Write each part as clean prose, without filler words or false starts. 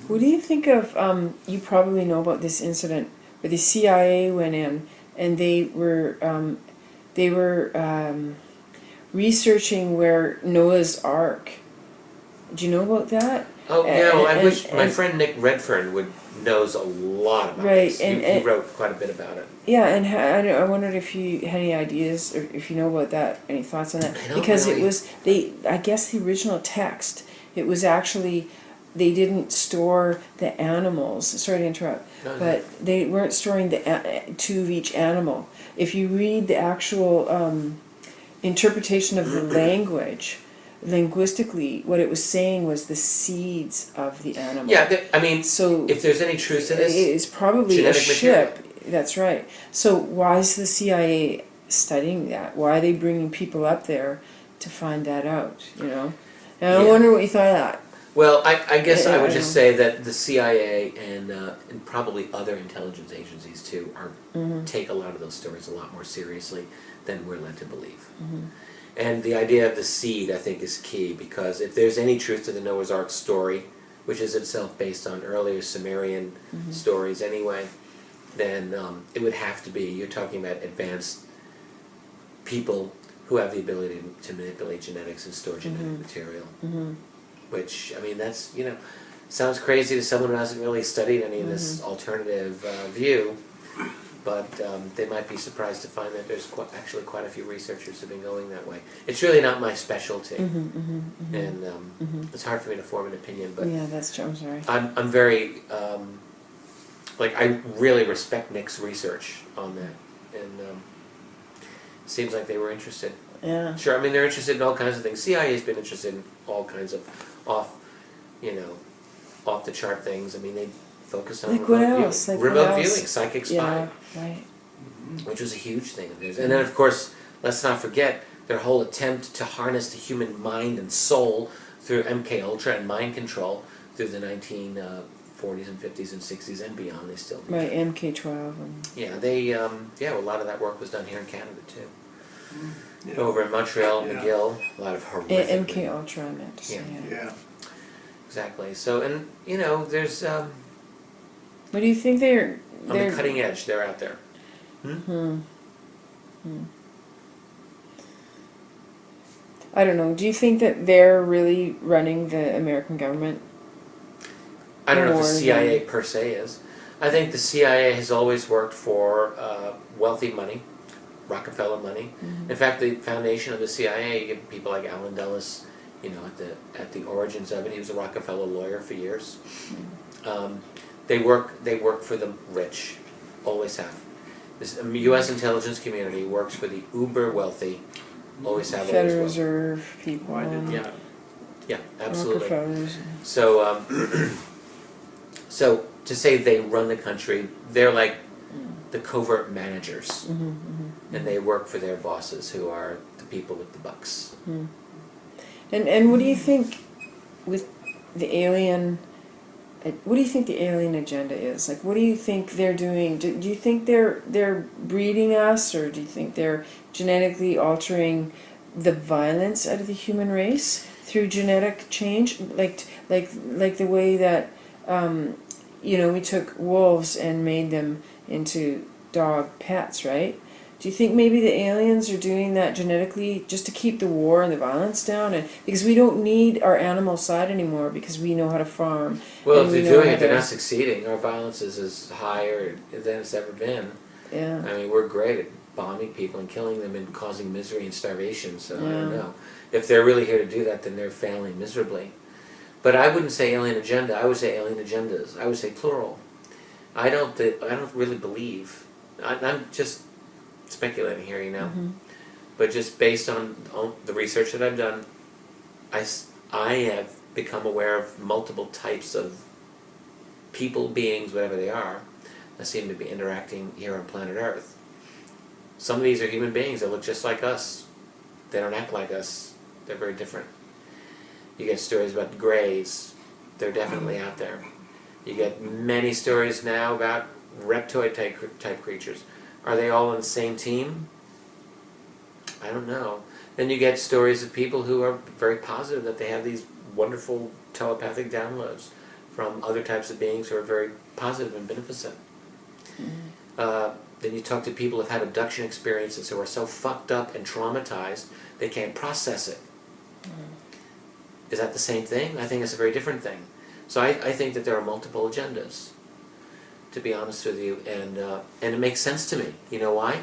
What do you think of, you probably know about this incident where the CIA went in and they were researching where Noah's Ark. Do you know about that? Oh, no, I wish my and friend Nick Redfern knows a lot about right, this. and, He and wrote quite a bit about it. yeah, and I wondered if you had any ideas or if you know about that, any thoughts on that? I don't Because really. it was I guess the original text, it was actually they didn't store the animals. Sorry to interrupt, No, no. but they weren't storing the two of each animal. If you read the actual interpretation of the language, linguistically, what it was saying was the seeds of the animal. Yeah, I mean, So if there's any truth to this, it's probably a genetic ship. material. That's right. So why is the CIA studying that? Why are they bringing people up there to find that out? You know, and I Yeah. wonder what you thought of that. Well, I guess I would I just know. say that the CIA and probably other intelligence agencies too take a lot of those stories a lot more seriously than we're led to believe. And the idea of the seed, I think, is key, because if there's any truth to the Noah's Ark story, which is itself based on earlier Sumerian stories anyway, then it would have to be, you're talking about advanced people who have the ability to manipulate genetics and store genetic material. Which, I mean, that's, sounds crazy to someone who hasn't really studied any of this alternative view, but they might be surprised to find that there's actually quite a few researchers who have been going that way. It's really not my specialty, and it's hard for me to form an opinion, but Yeah, that's true. I'm sorry. I'm very, I really respect Nick's research on that, and it seems like they were interested. Yeah. Sure, I mean, they're interested in all kinds of things. CIA's been interested in all kinds of off the chart things. I mean, they focused on Like what remote else? viewing. Like what Remote else? viewing, psychic spy, Yeah. Right. which was a huge thing of theirs. And then, of course, let's not forget their whole attempt to harness the human mind and soul through MK Ultra and mind control through the 1940s and 50s and 60s and beyond. They still do. Right. MK12. Yeah, they a lot of that work was done here in Canada too. Yeah. Over in Montreal, Yeah. McGill, a lot of horrific. MK Ultra. I meant to say. Yeah. Yeah. Exactly. So, and there's What do you think they're? on the cutting edge. They're out there. I don't know. Do you think that they're really running the American government? I don't know if More the CIA per se is. I think the CIA has always worked for wealthy money, Rockefeller money. In fact, the foundation of the CIA, you get people like Allen Dulles, at the origins of it. He was a Rockefeller lawyer for years. They work for the rich, always have. This U.S. intelligence community works for the uber wealthy, always have. Federal Always will. Reserve people. Why didn't Yeah, yeah, absolutely. Rockefellers. So, so to say they run the country, they're like the covert managers, and they work for their bosses, who are the people with the bucks. And what do you think with the alien? What do you think the alien agenda is? Like, what do you think they're doing? Do you think they're breeding us, or do you think they're genetically altering the violence out of the human race through genetic change? Like the way that we took wolves and made them into dog pets, right? Do you think maybe the aliens are doing that genetically just to keep the war and the violence down, and because we don't need our animal side anymore because we know how to farm? Well, and if we they're know doing how it, they're to- not succeeding. Our violence is as higher than it's ever been. Yeah. I mean, we're great at bombing people and killing them and causing misery and starvation, so I don't Yeah. know. If they're really here to do that, then they're failing miserably. But I wouldn't say alien agenda, I would say alien agendas. I would say plural. I don't really believe, I'm just speculating here, but just based on the research that I've done, I have become aware of multiple types of people, beings, whatever they are, that seem to be interacting here on planet Earth. Some of these are human beings that look just like us. They don't act like us. They're very different. You get stories about greys. They're definitely out there. You get many stories now about reptoid type creatures. Are they all on the same team? I don't know. Then you get stories of people who are very positive that they have these wonderful telepathic downloads from other types of beings who are very positive and beneficent. Then you talk to people who've had abduction experiences who are so fucked up and traumatized they can't process it. Is that the same thing? I think it's a very different thing. So I think that there are multiple agendas, to be honest with you, and it makes sense to me. You know why?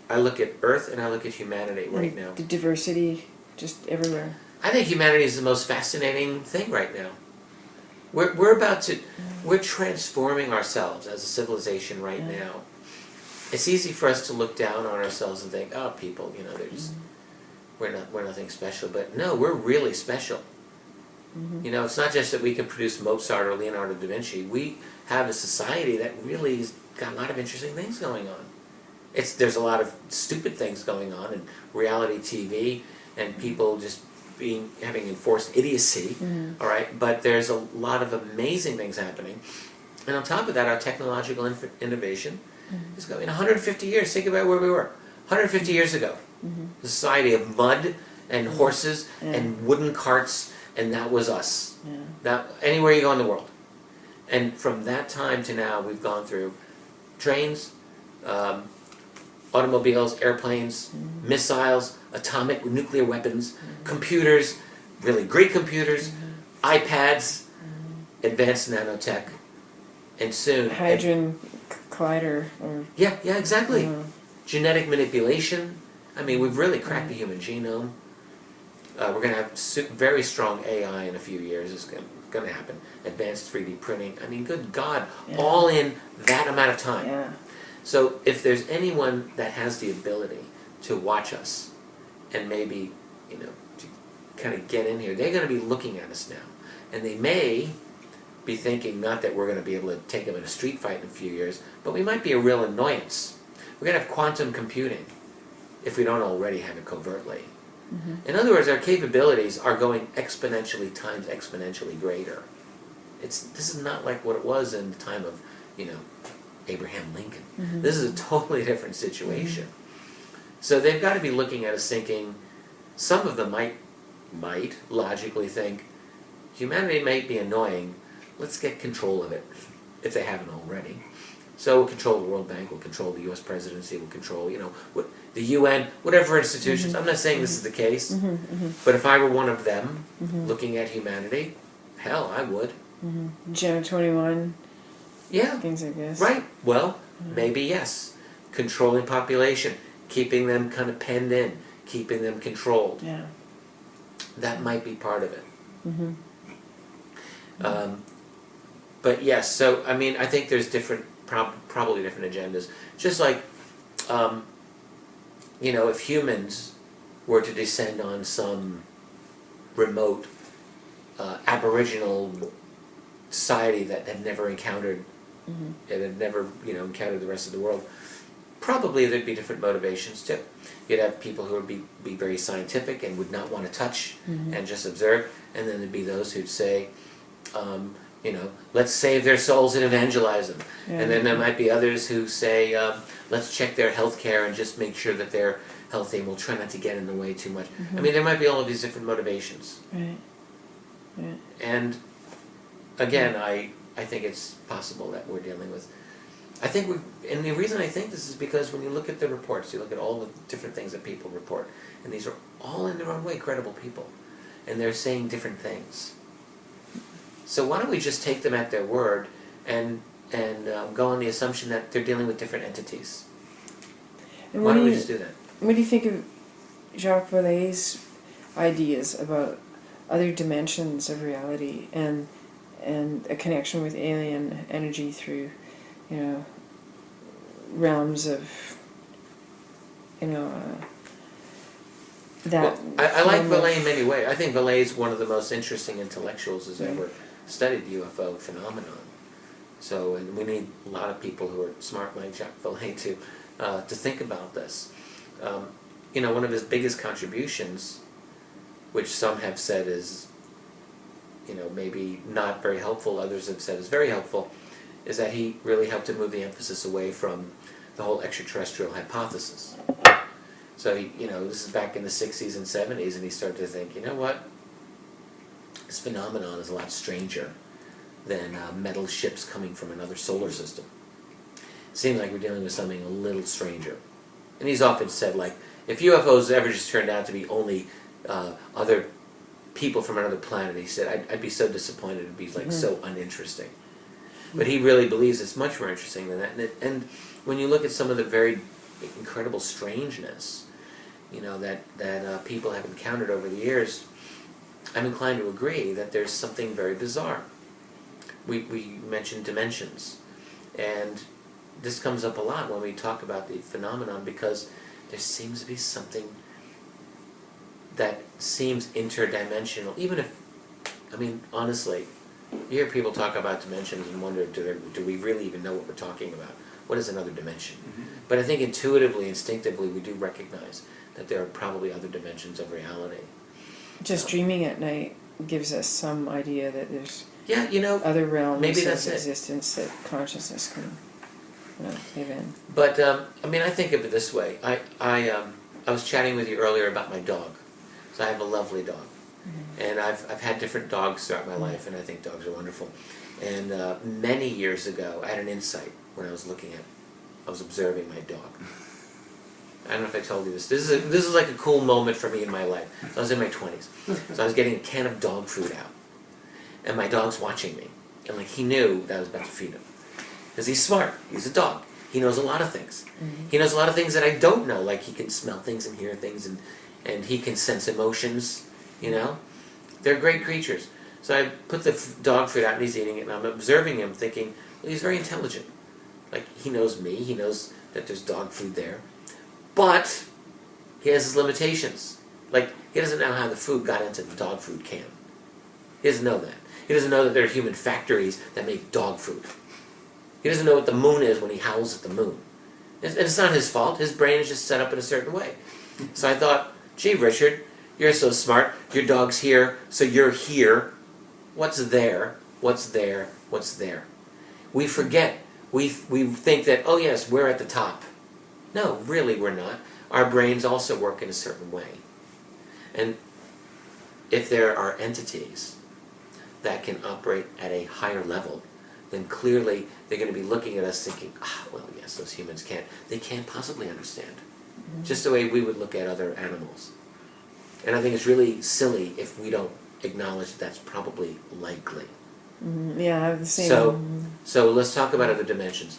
I look at Earth and I look at humanity right now. The diversity just everywhere. I think humanity is the most fascinating thing right now. We're transforming ourselves as a civilization right now. It's easy for us to look down on ourselves and think, oh, people, you know, they're just, we're nothing special. But no, we're really special. You know, it's not just that we can produce Mozart or Leonardo da Vinci. We have a society that really has got a lot of interesting things going on. There's a lot of stupid things going on in reality TV and people just having enforced idiocy, all right? But there's a lot of amazing things happening. And on top of that, our technological innovation is going. In 150 years, think about where we were. 150 years ago, the society of mud and horses and wooden carts, and that was us. That, anywhere you go in the world. And from that time to now, we've gone through trains, automobiles, airplanes, missiles, atomic nuclear weapons, computers, really great computers, iPads, advanced nanotech, and soon... Hadron Collider. Or, yeah, exactly. Genetic manipulation. I mean, we've really cracked the human genome. We're going to have very strong AI in a few years. It's going to happen. Advanced 3D printing. I mean, good God, all in that amount of time. So if there's anyone that has the ability to watch us and maybe, you know, to kind of get in here, they're going to be looking at us now. And they may be thinking, not that we're going to be able to take them in a street fight in a few years, but we might be a real annoyance. We're going to have quantum computing, if we don't already have it covertly. In other words, our capabilities are going exponentially times exponentially greater. This is not like what it was in the time of, you know, Abraham Lincoln. This is a totally different situation. So they've got to be looking at us thinking, some of them might logically think, humanity might be annoying, let's get control of it, if they haven't already. So we'll control the World Bank, we'll control the U.S. presidency, we'll control, you know, the UN, whatever institutions. I'm not saying this is the case, but if I were one of them looking at humanity, hell, I would. Gen 21. Yeah. Things like this. Right. Well, maybe yes. Controlling population, keeping them kind of penned in, keeping them controlled. Yeah. That might be part of it. But yes, so I mean, I think there's probably different agendas. Just like, you know, if humans were to descend on some remote aboriginal society that had never encountered, it had never, you know, encountered the rest of the world, probably there'd be different motivations too. You'd have people who would be very scientific and would not want to touch and just observe, and then there'd be those who'd say, you know, let's save their souls and evangelize them. And then there might be others who say, let's check their health care and just make sure that they're healthy and we'll try not to get in the way too much. I mean, there might be all of these different motivations. And again, I think it's possible that we're dealing with, and the reason I think this is because when you look at the reports, you look at all the different things that people report, and these are all in their own way credible people, and they're saying different things. So why don't we just take them at their word and go on the assumption that they're dealing with different entities? And why don't we just do that? What do you think of Jacques Vallée's ideas about other dimensions of reality and a connection with alien energy through, you know, realms of, you know, that... Well, I like Vallée in many ways. I think Vallée is one of the most interesting intellectuals who's ever studied the UFO phenomenon. So, and we need a lot of people who are smart like Jacques Vallée to think about this. You know, one of his biggest contributions, which some have said is, you know, maybe not very helpful, others have said is very helpful, is that he really helped to move the emphasis away from the whole extraterrestrial hypothesis. So, you know, this is back in the 60s and 70s, and he started to think, you know what, this phenomenon is a lot stranger metal ships coming from another solar system. It seems like we're dealing with something a little stranger. And he's often said, like, if UFOs ever just turned out to be only other people from another planet, he said, I'd be so disappointed. It'd be like so uninteresting. But he really believes it's much more interesting than that. And when you look at some of the very incredible strangeness, you know, that people have encountered over the years, I'm inclined to agree that there's something very bizarre. We mentioned dimensions, and this comes up a lot when we talk about the phenomenon, because there seems to be something that seems interdimensional, even if, I mean, honestly, you hear people talk about dimensions and wonder, do we really even know what we're talking about? What is another dimension? But I think intuitively, instinctively, we do recognize that there are probably other dimensions of reality. Just dreaming at night gives us some idea that there's other realms maybe of that's existence that consciousness can live in. But I mean, I think of it this way. I was chatting with you earlier about my dog. So I have a lovely dog, and I've had different dogs throughout my life, and I think dogs are wonderful. And many years ago, I had an insight when I was observing my dog. I don't know if I told you this. This is like a cool moment for me in my life. So I was in my 20s. So I was getting a can of dog food out, and my dog's watching me, and like he knew that I was about to feed him, because he's smart. He's a dog. He knows a lot of things. He knows a lot of things that I don't know. Like he can smell things and hear things, and he can sense emotions. You know, they're great creatures. So I put the dog food out, and he's eating it, and I'm observing him, thinking, well, he's very intelligent. Like he knows me. He knows that there's dog food there. But he has his limitations. Like, he doesn't know how the food got into the dog food can. He doesn't know that. He doesn't know that there are human factories that make dog food. He doesn't know what the moon is when he howls at the moon. And it's not his fault. His brain is just set up in a certain way. So I thought, gee, Richard, you're so smart. Your dog's here, so you're here. What's there? What's there? What's there? We forget. We think that, oh yes, we're at the top. No, really we're not. Our brains also work in a certain way. And if there are entities that can operate at a higher level, then clearly they're going to be looking at us thinking, well, yes, those humans can't. They can't possibly understand. Just the way we would look at other animals. And I think it's really silly if we don't acknowledge that's probably likely. Yeah, I have the same. So let's talk about other dimensions.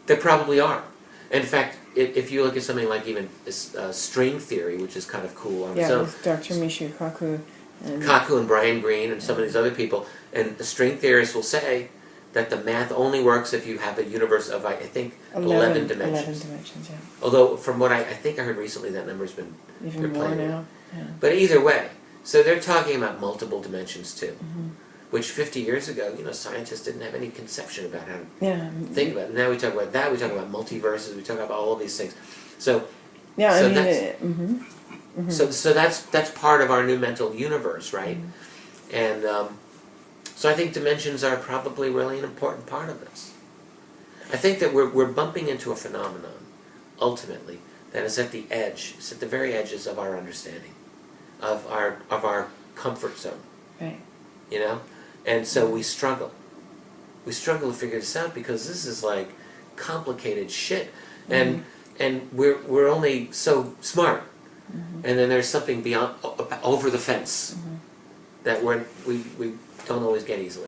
There probably are. In fact, if you look at something like even string theory, which is kind of cool. With Dr. Michio Kaku. Kaku and Brian Greene and some of these other people. And the string theorists will say that the math only works if you have a universe of, I think, 11 dimensions. 11 dimensions, yeah. Although, from what I think I heard recently, that number's been... Even more now. Yeah. But either way, so they're talking about multiple dimensions too. Which 50 years ago, scientists didn't have any conception about how to think about it. Now we talk about that, we talk about multiverses, we talk about all of these things. So so that's part of our new mental universe, right? And so I think dimensions are probably really an important part of this. I think that we're bumping into a phenomenon, ultimately, that is at the edge, it's at the very edges of our understanding, of our comfort zone. Right. And so we struggle. We struggle to figure this out because this is like complicated shit. And we're only so smart. And then there's something beyond, over the fence, that we don't always get easily.